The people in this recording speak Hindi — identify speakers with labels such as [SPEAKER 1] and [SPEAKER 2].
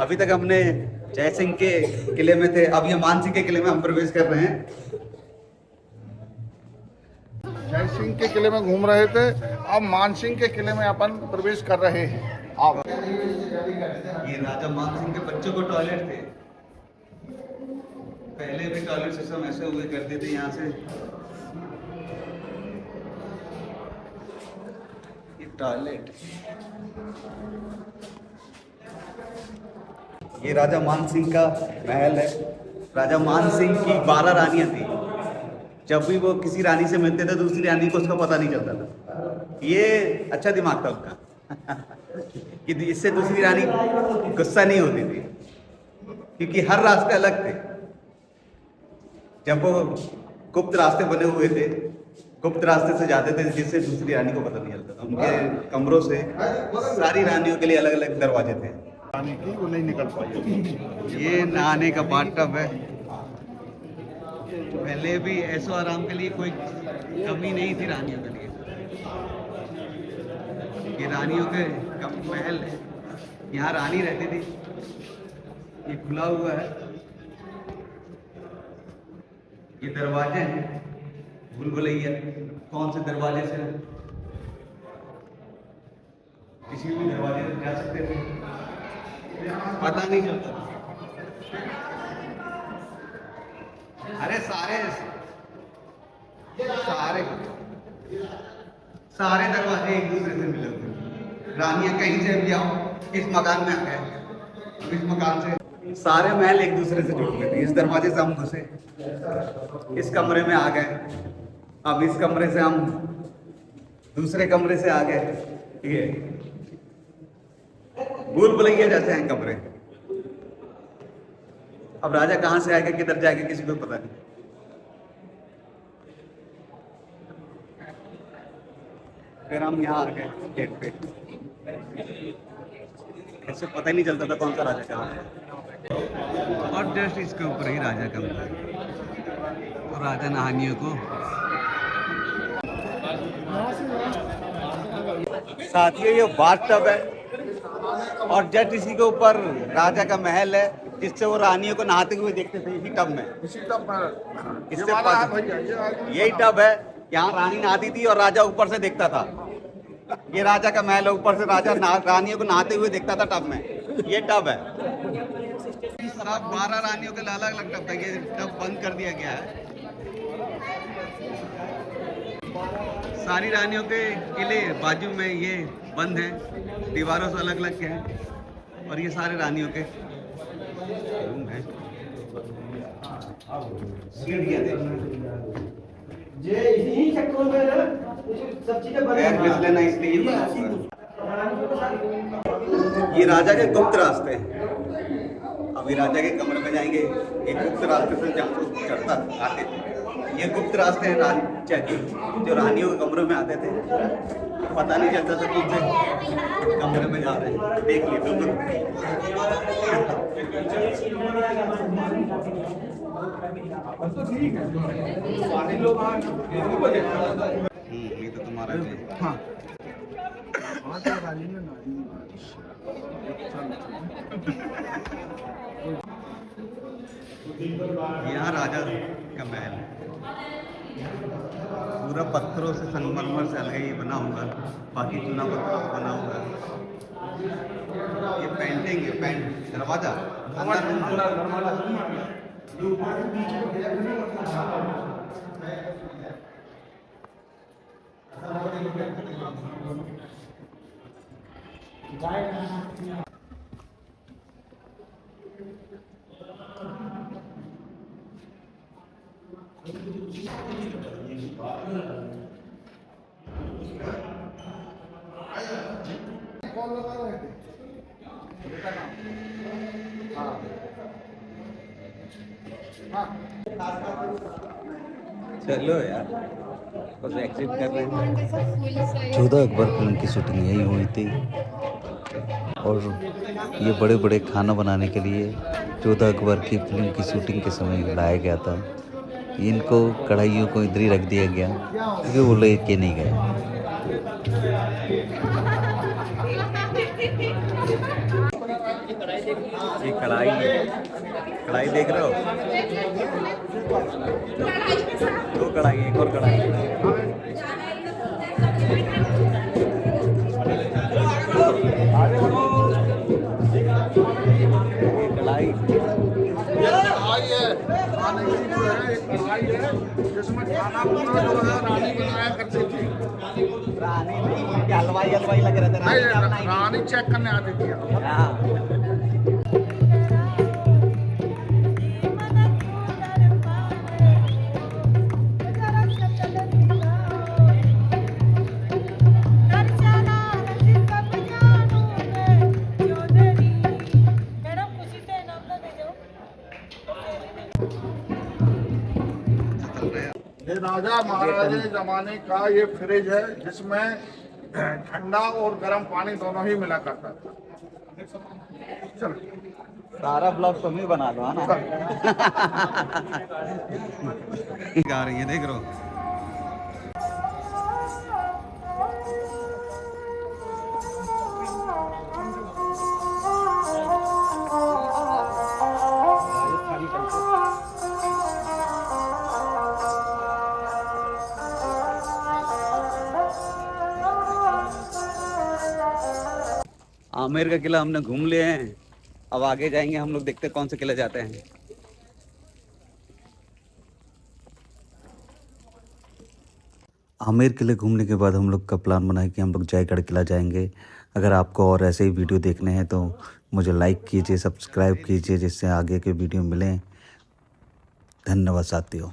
[SPEAKER 1] अभी तक हमने जय सिंह के किले में थे, अब ये मान सिंह के किले में हम प्रवेश कर रहे हैं।
[SPEAKER 2] जय सिंह के किले में घूम रहे थे, अब मान सिंह के किले में अपन प्रवेश कर रहे हैं। अब
[SPEAKER 1] ये राजा मान सिंह के बच्चों को टॉयलेट थे। पहले भी टॉयलेट सिस्टम ऐसे हुए करते थे यहाँ से। ये टॉयलेट, ये राजा मान सिंह का महल है। राजा मान सिंह की 12 रानियां थी। जब भी वो किसी रानी से मिलते थे दूसरी रानी को उसका पता नहीं चलता था। ये अच्छा दिमाग था उसका कि इससे दूसरी रानी गुस्सा नहीं होती थी, क्योंकि हर रास्ते अलग थे। जब वो गुप्त रास्ते बने हुए थे, गुप्त रास्ते से जाते थे जिससे दूसरी रानी को पता नहीं चलता था। उनके कमरों से सारी रानियों के लिए अलग अलग दरवाजे थे।
[SPEAKER 2] रानी की वो नहीं निकल पाई।
[SPEAKER 1] ये नहाने का बाथटब है। पहले भी ऐसो आराम के लिए कोई कमी नहीं थी रानियों के लिए। ये रानियों के महल है, यहाँ रानी रहती थी। ये खुला हुआ है, ये दरवाजे हैं। भूल भुलैया कौन से दरवाजे से, किसी भी दरवाजे से जा सकते थे, पता नहीं चलता। अरे सारे सारे सारे दरवाजे एक दूसरे से मिले हुए। रानियां कहीं से भी आओ, इस मकान में आ गए, इस मकान से सारे महल एक दूसरे से जुड़ गए थे। इस दरवाजे से हम घुसे, इस कमरे में आ गए, अब इस कमरे से हम दूसरे कमरे से आ गए। ये भूल भुलैया जैसे हैं कमरे। अब राजा कहां से आएगा, किधर जाएगा, किसी को पता नहीं। फिर हम यहाँ आ गए गेट पे। ऐसे पता ही नहीं चलता था कौन सा राजा कहाँ है। और जस्ट इसके ऊपर ही राजा का महल और राजा नहानियों को साथियों ये बाथटब है, और जस्ट इसी के ऊपर राजा का महल है, जिससे वो रानियों को नहाते हुए देखते थे इसी टब में। यही टब है, यहाँ रानी नहाती थी और राजा ऊपर से देखता था। ये राजा का महल है, ऊपर से राजा रानियों को नहाते हुए देखता था टब में। ये टब है। सब 12 रानियों के अलग अलग टब था। ये टब बंद कर दिया गया है। सारी रानियों के किले बाजू में ये बंद हैं, दीवारों से अलग अलग के हैं। और ये सारे रानियों के रूम हैं। सीढ़ियाँ देखिए, पैर फिसले ना इसलिए ये बना हुआ है। ये राजा के गुप्त रास्ते हैं। अभी राजा के कमरे में जाएंगे, एक गुप्त रास्ते से जहाँ से चढ़ता आते थे। ये गुप्त रास्ते हैं राजा के, जो रानियों के कमरों में आते थे। पता नहीं चलता था कौन से कमरे में जा रहे हैं। देख लिए बिल्कुल। ये तो तुम्हारा है। हाँ यहाँ राजा का महल है, पूरा पत्थरों से, संगमरमर से अलग ही बना हुआ, बाकी चूना पत्थरों से बना हुआ है। ये पेंटिंग है, पेंट दरवाजा चलो यार, बस एग्जिट कर रहे हैं।
[SPEAKER 3] 14 अकबर फिल्म की शूटिंग यही हुई थी, और ये बड़े बड़े खाना बनाने के लिए 14 अकबर की फिल्म की शूटिंग के समय लाया गया था। इनको कढ़ाइयों को इधर ही रख दिया गया क्योंकि वो लेके नहीं गए।
[SPEAKER 1] ये कढ़ाई देख रहे हो, 2 कढ़ाई, एक और कढ़ाई। ये कढ़ाई
[SPEAKER 2] ये कढ़ाई है, खाने की जो है एक कढ़ाई है जिसमें खाना पूरा जो है रानी बनाया करती थी।
[SPEAKER 1] रानी नहीं, क्या हलवाई लग रहे थे।
[SPEAKER 2] नहीं, रानी चेक करने आती थी।
[SPEAKER 1] हाँ।
[SPEAKER 2] ये राजा महाराजा जमाने का ये फ्रिज है जिसमें ठंडा और गर्म पानी दोनों ही मिला करता था। चलो
[SPEAKER 1] सारा ब्लॉग तुम ही बना लो, है ना। गा रही है, देख रहे हो। आमेर का किला हमने घूम लिए हैं, अब आगे जाएंगे हम लोग, देखते हैं कौन से किले जाते हैं।
[SPEAKER 3] आमेर किले घूमने के बाद हम लोग का प्लान बना है कि हम लोग जयगढ़ किला जाएंगे। अगर आपको और ऐसे ही वीडियो देखने हैं तो मुझे लाइक कीजिए, सब्सक्राइब कीजिए, जिससे आगे के वीडियो मिलें। धन्यवाद साथियों।